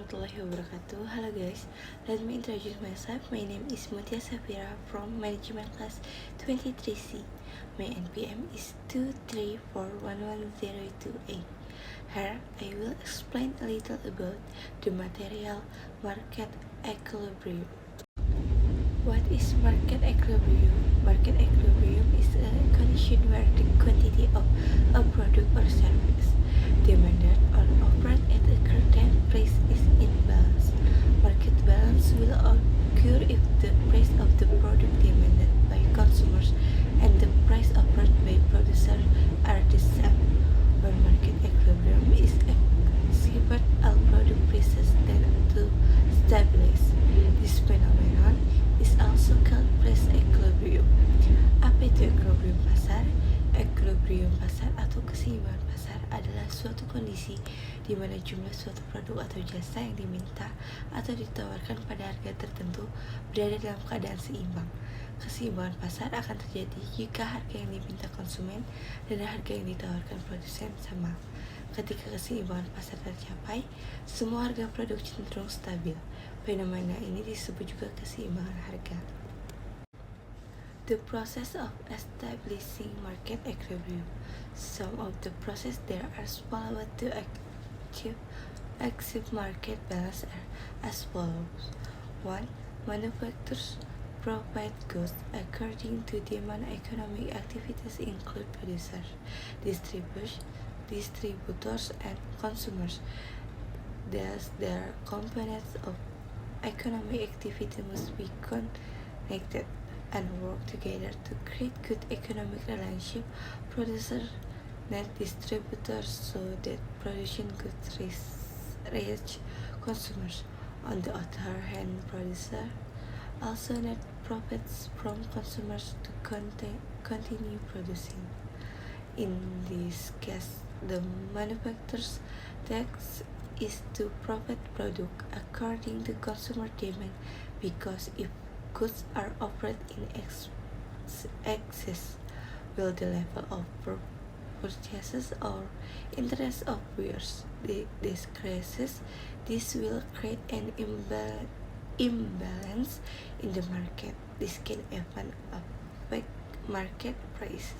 warahmatullahi wabarakatuh. Hello guys, let me introduce myself. My name is Mutia Safira from Management Class 23C. My NPM is 2341108. Here I will explain a little about the material market equilibrium. What is market equilibrium? Market equilibrium is a condition where the quantity of a product or service demanded or offered at a certain price is in balance. Market balance will occur if the price of the product demanded by consumers and the price offered by producers are the same. When market equilibrium is achieved, all product prices tend to stabilize. This phenomenon is also called price equilibrium. Apa itu equilibrium pasar? Equilibrium pasar atau keseimbangan pasar adalah suatu kondisi di mana jumlah suatu produk atau jasa yang diminta atau ditawarkan pada harga tertentu berada dalam keadaan seimbang. Keseimbangan pasar akan terjadi jika harga yang diminta konsumen dan harga yang ditawarkan produsen sama. Ketika keseimbangan pasar tercapai, semua harga produk cenderung stabil. Fenomena ini disebut juga keseimbangan harga. The process of establishing market equilibrium. Some of the process there are followed to achieve market balance are as follows. 1. Manufacturers provide goods according to demand. Economic activities include producers, distributors, and consumers. Thus, their components of economic activity must be connected and work together to create good economic relationship. Producer net distributors so that production goods reach consumers. On the other hand, producer also net profits from consumers to continue producing. In this case, the manufacturer's task is to provide product according to consumer demand, because if goods are offered in excess, will the level of purchases or interest of buyers decreases. This will create an imbalance in the market. This can even affect market price.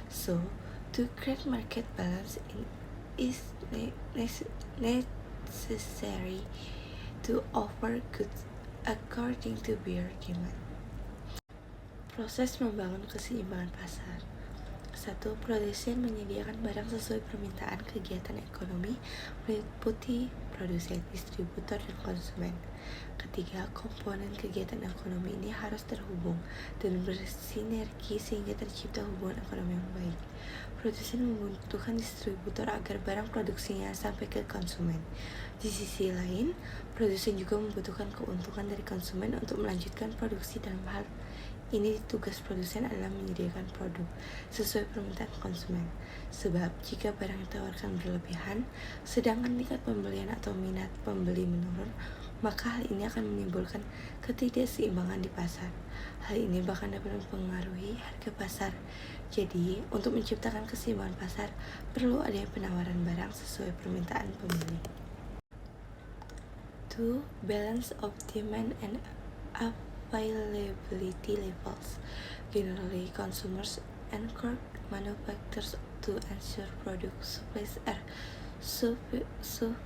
So, to create market balance is necessary to offer goods according to buyer demand. Proses membangun keseimbangan pasar. 1. Produsen menyediakan barang sesuai permintaan. Kegiatan ekonomi meliputi produsen, distributor, dan konsumen. Ketiga, komponen kegiatan ekonomi ini harus terhubung dan bersinergi sehingga tercipta hubungan ekonomi yang baik. Produsen membutuhkan distributor agar barang produksinya sampai ke konsumen. Di sisi lain, produsen juga membutuhkan keuntungan dari konsumen untuk melanjutkan produksi. Dalam hal ini, tugas produsen adalah menyediakan produk sesuai permintaan konsumen. Sebab, jika barang yang ditawarkan berlebihan, sedangkan tingkat pembelian atau minat pembeli menurun, maka hal ini akan menimbulkan ketidakseimbangan di pasar. Hal ini bahkan dapat mempengaruhi harga pasar. Jadi, untuk menciptakan keseimbangan pasar, perlu adanya penawaran barang sesuai permintaan pembeli. 2. Balance of demand and availability levels. Generally, consumers encourage manufacturers to ensure product supplies are sufficient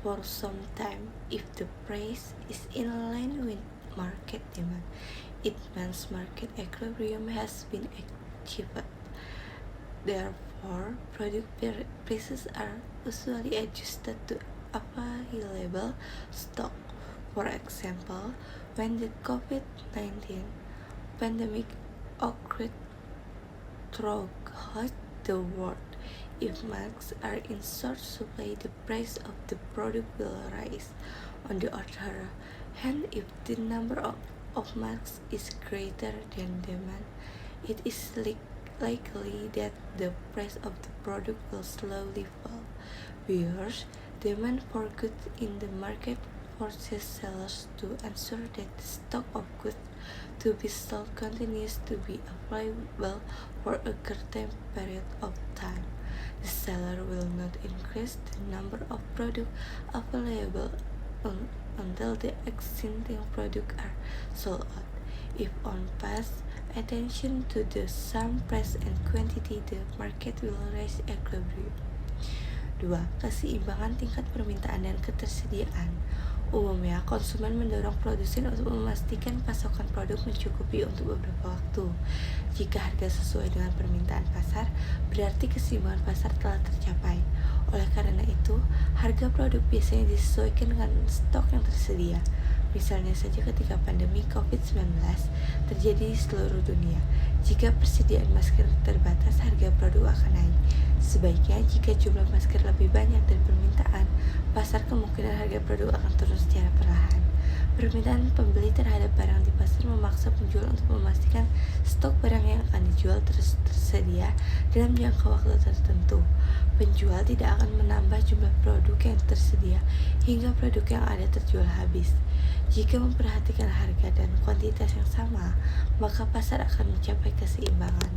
for some time. If the price is in line with market demand, it means market equilibrium has been achieved. Therefore, product prices are usually adjusted to available stock. For example, when the COVID-19 pandemic occurred throughout the world, if masks are in short supply, the price of the product will rise. On the other hand, if the number of masks is greater than demand, it is likely that the price of the product will slowly fall. Buyers' demand for goods in the market forces sellers to ensure that the stock of goods to be sold continues to be available for a certain period of time. The seller will not increase the number of products available until the existing products are sold out. If one pays attention to the sum, price, and quantity, the market will reach equilibrium. 2. Keseimbangan tingkat permintaan dan ketersediaan. Umumnya, konsumen mendorong produsen untuk memastikan pasokan produk mencukupi untuk beberapa waktu. Jika harga sesuai dengan permintaan pasar, berarti keseimbangan pasar telah tercapai. Oleh karena itu, harga produk biasanya disesuaikan dengan stok yang tersedia. Misalnya saja ketika pandemi COVID-19 terjadi di seluruh dunia. Jika persediaan masker terbatas, harga produk akan naik. Sebaiknya jika jumlah masker lebih banyak dari permintaan, pasar kemungkinan harga produk akan turun secara perlahan. Permintaan pembeli terhadap barang di pasar memaksa penjual untuk memastikan stok barang yang akan dijual terus tersedia dalam jangka waktu tertentu. Penjual tidak akan menambah jumlah produk yang tersedia hingga produk yang ada terjual habis. Jika memperhatikan harga dan kuantitas yang sama, maka pasar akan mencapai keseimbangan.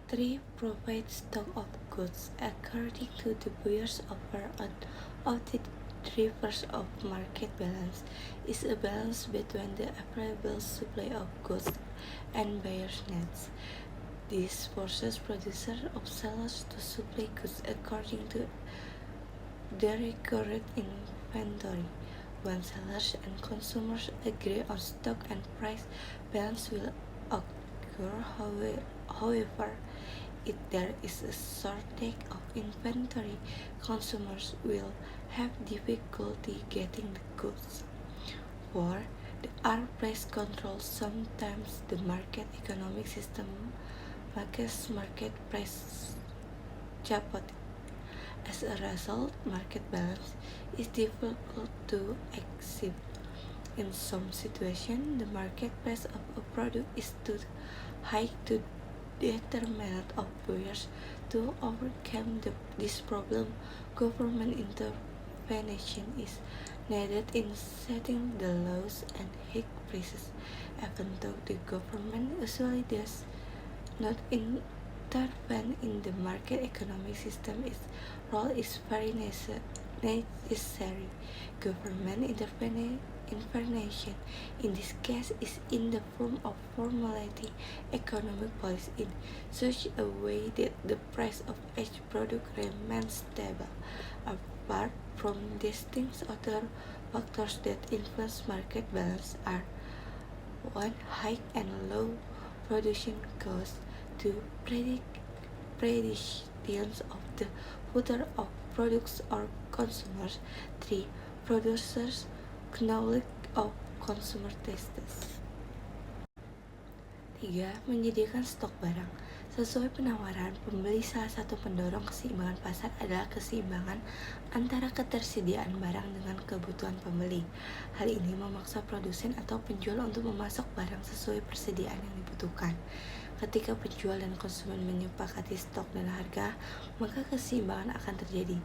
3. Provide stock of goods. According to the buyer's offer, one of the drivers of market balance is a balance between the available supply of goods and buyer's needs. This forces producers of sellers to supply goods according to the required inventory. When sellers and consumers agree on stock and price, balance will occur. However, if there is a shortage of inventory, consumers will have difficulty getting the goods. 4. There are price controls. Sometimes the market economic system makes market price chaotic. As a result, market balance is difficult to achieve. In some situations, the market price of a product is too high to determine of buyers. To overcome this problem, government intervention is needed in setting the laws and hike prices. Even though the government usually does not intervene in the market economic system, its role is very necessary. Government intervention in this case is in the form of formulating economic policy in such a way that the price of each product remains stable. Apart from these things, other factors that influence market balance are 1. High and low production costs. 2. Predictions of the future of products or consumers. 3. Producers' knowledge of consumer tastes. 3. Menyediakan stok barang. Sesuai penawaran, pembeli salah satu pendorong keseimbangan pasar adalah keseimbangan antara ketersediaan barang dengan kebutuhan pembeli. Hal ini memaksa produsen atau penjual untuk memasok barang sesuai persediaan yang dibutuhkan. Ketika penjual dan konsumen menyepakati stok dan harga, maka keseimbangan akan terjadi.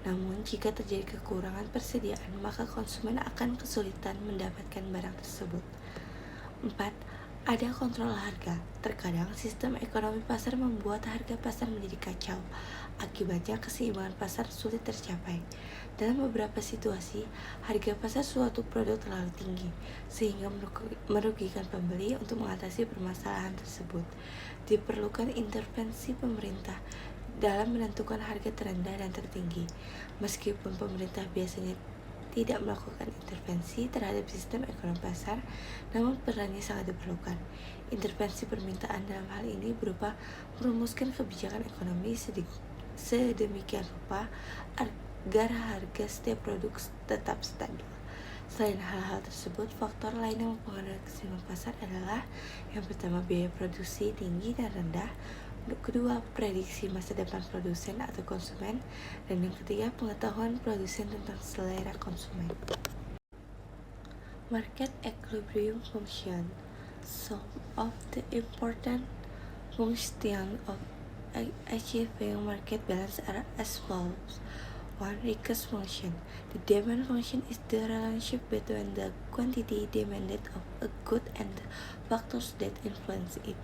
Namun, jika terjadi kekurangan persediaan, maka konsumen akan kesulitan mendapatkan barang tersebut. 4. Ada kontrol harga. Terkadang sistem ekonomi pasar membuat harga pasar menjadi kacau. Akibatnya keseimbangan pasar sulit tercapai. Dalam beberapa situasi, harga pasar suatu produk terlalu tinggi, sehingga merugikan pembeli. Untuk mengatasi permasalahan tersebut, diperlukan intervensi pemerintah dalam menentukan harga terendah dan tertinggi. Meskipun pemerintah biasanya tidak melakukan intervensi terhadap sistem ekonomi pasar, namun perannya sangat diperlukan. Intervensi permintaan dalam hal ini berupa merumuskan kebijakan ekonomi sedemikian rupa agar harga setiap produk tetap stabil. Selain hal-hal tersebut, faktor lain yang mempengaruhi keseimbangan pasar adalah: yang pertama, biaya produksi tinggi dan rendah; kedua, prediksi masa depan produsen atau konsumen; dan yang ketiga, pengetahuan produsen tentang selera konsumen. Market equilibrium function. Some of the important functions of achieving market balance are as follows. 1. Request function. The demand function is the relationship between the quantity demanded of a good and the factors that influence it.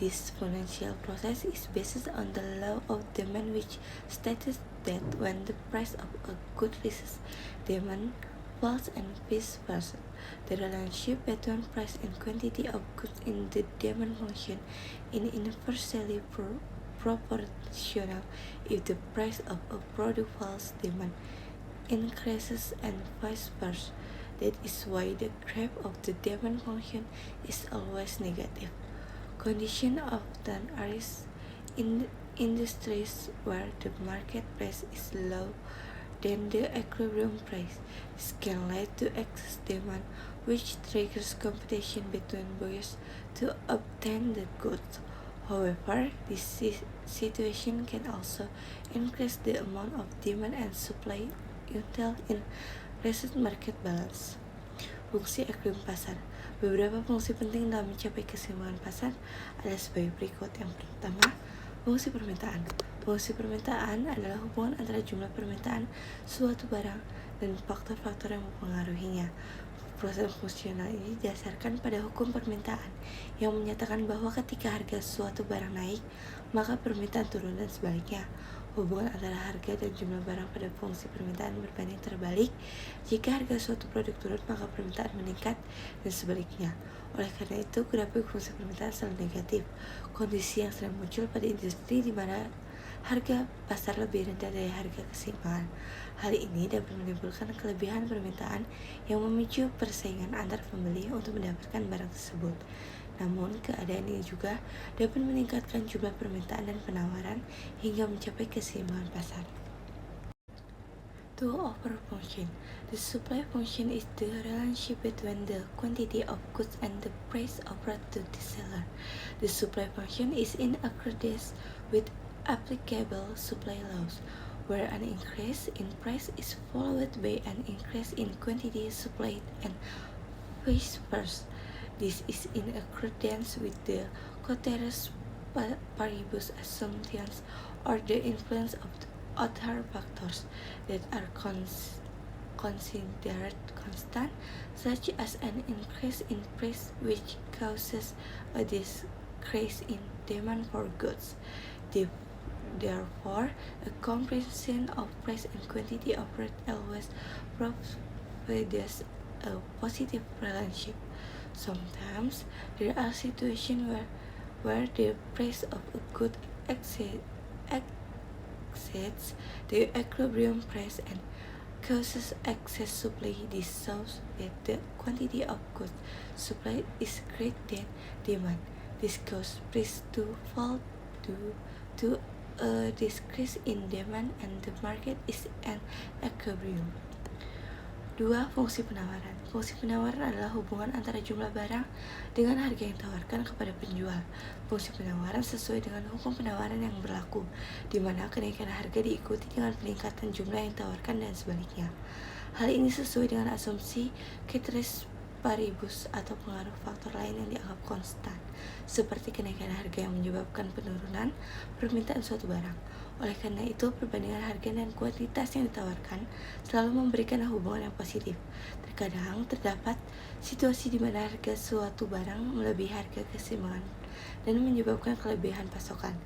This exponential process is based on the law of demand, which states that when the price of a good rises, demand falls and vice versa. The relationship between price and quantity of goods in the demand function is inversely proportional. If the price of a product falls, demand increases and vice versa. That is why the graph of the demand function is always negative. Conditions often arise in industries where the market price is low than the equilibrium price. This can lead to excess demand, which triggers competition between buyers to obtain the goods. However, this situation can also increase the amount of demand and supply until in reset market balance. Fungsi equilibrium pasar. Beberapa fungsi penting dalam mencapai keseimbangan pasar adalah sebagai berikut. Yang pertama, fungsi permintaan. Fungsi permintaan adalah hubungan antara jumlah permintaan suatu barang dan faktor-faktor yang mempengaruhinya. Proses fungsional ini didasarkan pada hukum permintaan yang menyatakan bahwa ketika harga suatu barang naik, maka permintaan turun dan sebaliknya. Hubungan antara harga dan jumlah barang pada fungsi permintaan berbanding terbalik. Jika harga suatu produk turun, maka permintaan meningkat dan sebaliknya. Oleh karena itu, grafik fungsi permintaan selalu negatif. Kondisi yang sering muncul pada industri di mana harga pasar lebih rendah dari harga keseimbangan. Hal ini dapat menimbulkan kelebihan permintaan yang memicu persaingan antar pembeli untuk mendapatkan barang tersebut. Namun, keadaan ini juga dapat meningkatkan jumlah permintaan dan penawaran hingga mencapai keseimbangan pasar. To offer function. The supply function is the relationship between the quantity of goods and the price offered to the seller. The supply function is in accordance with applicable supply laws, where an increase in price is followed by an increase in quantity supplied and vice versa. This is in accordance with the ceteris paribus assumptions or the influence of other factors that are considered constant, such as an increase in price which causes a decrease in demand for goods. Therefore, a comparison of price and quantity offered always provides a positive relationship. Sometimes there are situations where the price of a good exceeds the equilibrium price and causes excess supply. This shows that the quantity of goods supplied is greater than demand. This causes price to fall due to a decrease in demand and the market is an equilibrium. 2. Fungsi penawaran. Fungsi penawaran adalah hubungan antara jumlah barang dengan harga yang ditawarkan kepada penjual. Fungsi penawaran sesuai dengan hukum penawaran yang berlaku, di mana kenaikan harga diikuti dengan peningkatan jumlah yang ditawarkan dan sebaliknya. Hal ini sesuai dengan asumsi ceteris paribus atau pengaruh faktor lain yang dianggap konstan, seperti kenaikan harga yang menyebabkan penurunan permintaan suatu barang. Oleh karena itu, perbandingan harga dan kuantitas yang ditawarkan selalu memberikan hubungan yang positif. Terkadang terdapat situasi di mana harga suatu barang melebihi harga keseimbangan dan menyebabkan kelebihan pasokan.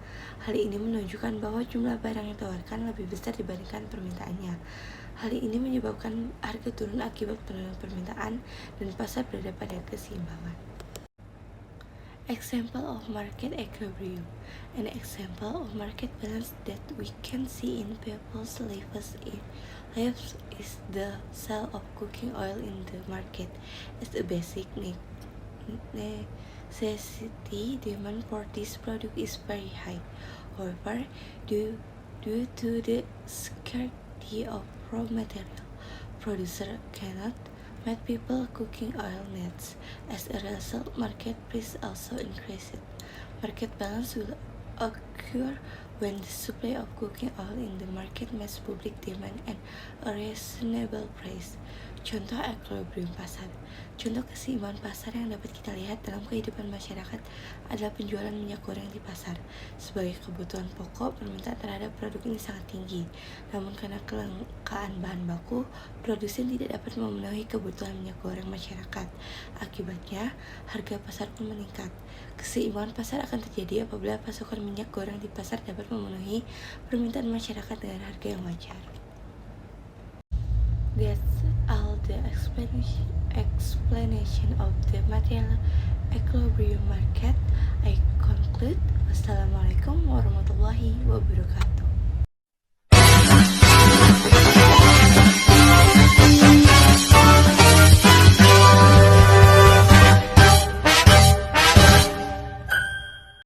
Hal ini menunjukkan bahwa jumlah barang yang ditawarkan lebih besar dibandingkan permintaannya. Hal ini menyebabkan harga turun akibat penurunan permintaan dan pasar berada pada keseimbangan. Example of market equilibrium. An example of market balance that we can see in people's lives is the sale of cooking oil in the market. As a basic necessity, demand for this product is very high. However, due to the scarcity of raw material, producers cannot make people cooking oil needs. As a result, market price also increases. Market balance will occur when the supply of cooking oil in the market meets public demand and a reasonable price. Contoh equilibrium pasar. Contoh keseimbangan pasar yang dapat kita lihat dalam kehidupan masyarakat adalah penjualan minyak goreng di pasar. Sebagai kebutuhan pokok, permintaan terhadap produk ini sangat tinggi. Namun karena kelangkaan bahan baku, produsen tidak dapat memenuhi kebutuhan minyak goreng masyarakat. Akibatnya, harga pasar pun meningkat. Keseimbangan pasar akan terjadi apabila pasokan minyak goreng di pasar dapat memenuhi permintaan masyarakat dengan harga yang wajar. That's all the explanation of the material equilibrium market. I conclude. Wassalamualaikum warahmatullahi wabarakatuh.